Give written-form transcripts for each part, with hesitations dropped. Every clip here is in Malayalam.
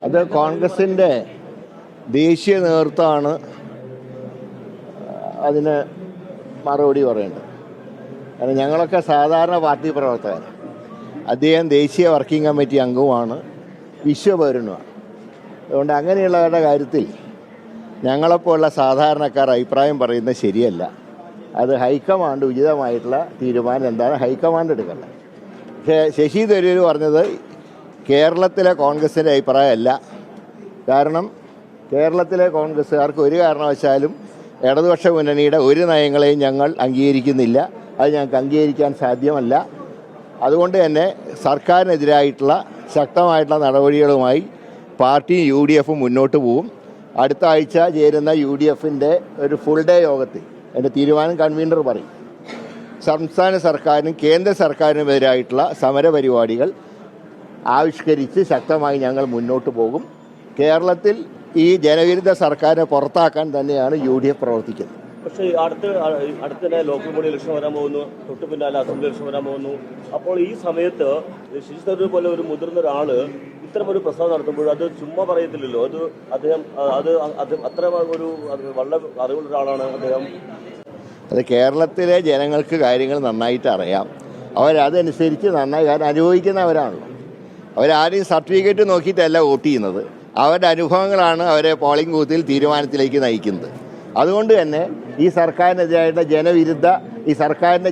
അത് കോൺഗ്രസിൻ്റെ ദേശീയ നേതൃത്വമാണ് അതിന് മറുപടി പറയേണ്ടത്. കാരണം ഞങ്ങളൊക്കെ സാധാരണ പാർട്ടി പ്രവർത്തകർ. അദ്ദേഹം ദേശീയ വർക്കിംഗ് കമ്മിറ്റി അംഗവുമാണ്, വിശ്വപൗരനുമാണ്. അതുകൊണ്ട് അങ്ങനെയുള്ളവരുടെ കാര്യത്തിൽ ഞങ്ങളെപ്പോലുള്ള സാധാരണക്കാർ അഭിപ്രായം പറയുന്നത് ശരിയല്ല. അത് ഹൈക്കമാൻഡ് ഉചിതമായിട്ടുള്ള തീരുമാനം എന്താണ് ഹൈക്കമാൻഡ് എടുക്കേണ്ടത്. പക്ഷേ ശശി തരൂർ പറഞ്ഞത് കേരളത്തിലെ കോൺഗ്രസിൻ്റെ അഭിപ്രായമല്ല. കാരണം കേരളത്തിലെ കോൺഗ്രസ്സുകാർക്ക് ഒരു കാരണവശാലും ഇടതുപക്ഷ മുന്നണിയുടെ ഒരു നയങ്ങളെയും ഞങ്ങൾ അംഗീകരിക്കുന്നില്ല. അത് ഞങ്ങൾക്ക് അംഗീകരിക്കാൻ സാധ്യമല്ല. അതുകൊണ്ട് തന്നെ സർക്കാരിനെതിരായിട്ടുള്ള ശക്തമായിട്ടുള്ള നടപടികളുമായി പാർട്ടിയും UDF മുന്നോട്ട് പോകും. അടുത്ത ആഴ്ച ചേരുന്ന UDFൻ്റെ ഒരു ഫുൾ ഡേ യോഗത്തിൽ എൻ്റെ തീരുമാനം കൺവീനർ പറയും. സംസ്ഥാന സർക്കാരിനും കേന്ദ്ര സർക്കാരിനുമെതിരായിട്ടുള്ള സമരപരിപാടികൾ ആവിഷ്കരിച്ച് ശക്തമായി ഞങ്ങൾ മുന്നോട്ട് പോകും. കേരളത്തിൽ ഈ ജനവിരുദ്ധ സർക്കാരിനെ പുറത്താക്കാൻ തന്നെയാണ് UDF പ്രവർത്തിക്കുന്നത്. പക്ഷേ അടുത്തിടെ ലോക്കൽ ബോഡി ഇലക്ഷൻ വരാൻ പോകുന്നു, തൊട്ട് പിന്നാലെ അസംബ്ലി ഇലക്ഷൻ വരാൻ പോകുന്നു. അപ്പോൾ ഈ സമയത്ത് ശശി തരൂർ പോലെ ഒരു മുതിർന്ന ഒരാൾ ഇത്തരമൊരു പ്രസ്താവന നടത്തുമ്പോൾ അത് ചുമ്മാ പറയത്തില്ലല്ലോ. അദ്ദേഹം അത്ര ഒരു വളരെ അറിവുള്ള ഒരാളാണ് അദ്ദേഹം. അത് കേരളത്തിലെ ജനങ്ങൾക്ക് കാര്യങ്ങൾ നന്നായിട്ട് അറിയാം. അവരതനുസരിച്ച് നന്നായി കാരണം അനുഭവിക്കുന്നവരാണല്ലോ. അവരാരെയും സർട്ടിഫിക്കറ്റ് നോക്കിയിട്ടല്ല വോട്ട് ചെയ്യുന്നത്. അവരുടെ അനുഭവങ്ങളാണ് അവരെ പോളിംഗ് ബൂത്തിൽ തീരുമാനത്തിലേക്ക് നയിക്കുന്നത്. അതുകൊണ്ട് തന്നെ ഈ സർക്കാരിനെതിരായിട്ടുള്ള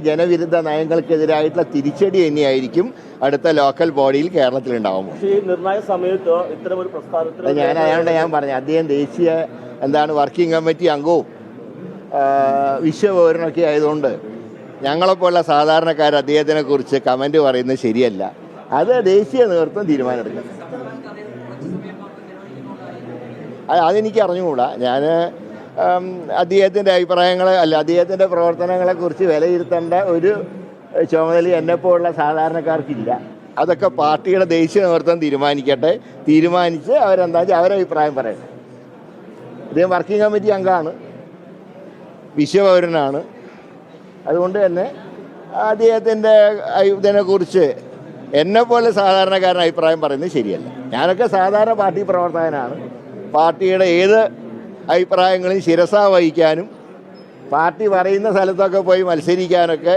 ജനവിരുദ്ധ നയങ്ങൾക്കെതിരായിട്ടുള്ള തിരിച്ചടി തന്നെയായിരിക്കും അടുത്ത ലോക്കൽ ബോഡിയിൽ കേരളത്തിലുണ്ടാകുമ്പോൾ. നിർണായക സമയത്ത് ഇത്തരമൊരു പ്രസ്താവന ഞാൻ പറഞ്ഞു, അദ്ദേഹം ദേശീയ വർക്കിംഗ് കമ്മിറ്റി അംഗവും വിശ്വപൗരനൊക്കെ ആയതുകൊണ്ട് ഞങ്ങളെപ്പോലുള്ള സാധാരണക്കാർ അദ്ദേഹത്തിനെ കുറിച്ച് കമൻറ്റ് പറയുന്നത് ശരിയല്ല. അത് ദേശീയ നേതൃത്വം തീരുമാനമെടുക്കണം. അതെനിക്ക് അറിഞ്ഞുകൂടാ. ഞാൻ അദ്ദേഹത്തിൻ്റെ അദ്ദേഹത്തിൻ്റെ പ്രവർത്തനങ്ങളെക്കുറിച്ച് വിലയിരുത്തേണ്ട ഒരു ചുമതല എന്നെപ്പോലുള്ള സാധാരണക്കാർക്കില്ല. അതൊക്കെ പാർട്ടിയുടെ ദേശീയ നേതൃത്വം തീരുമാനിച്ച് അവരെന്താ വെച്ചാൽ അവരെ അഭിപ്രായം പറയട്ടെ. അദ്ദേഹം വർക്കിംഗ് കമ്മിറ്റി അംഗമാണ്, വിശ്വപൗരനാണ്. അതുകൊണ്ട് തന്നെ അദ്ദേഹത്തിൻ്റെ ഇതിനെക്കുറിച്ച് എന്നെപ്പോലെ സാധാരണക്കാരൻ അഭിപ്രായം പറയുന്നത് ശരിയല്ല. ഞാനൊക്കെ സാധാരണ പാർട്ടി പ്രവർത്തകനാണ്. പാർട്ടിയുടെ ഏത് അഭിപ്രായങ്ങളും ശിരസാ വഹിക്കാനും പാർട്ടി പറയുന്ന സ്ഥലത്തൊക്കെ പോയി മത്സരിക്കാനൊക്കെ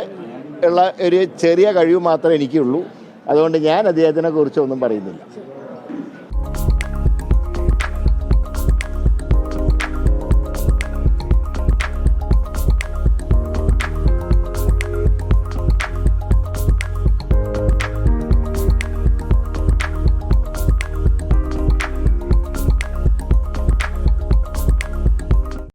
ഉള്ള ഒരു ചെറിയ കഴിവ് മാത്രമേ എനിക്കുള്ളൂ. അതുകൊണ്ട് ഞാൻ അദ്ദേഹത്തിനെ കുറിച്ചൊന്നും പറയുന്നില്ല.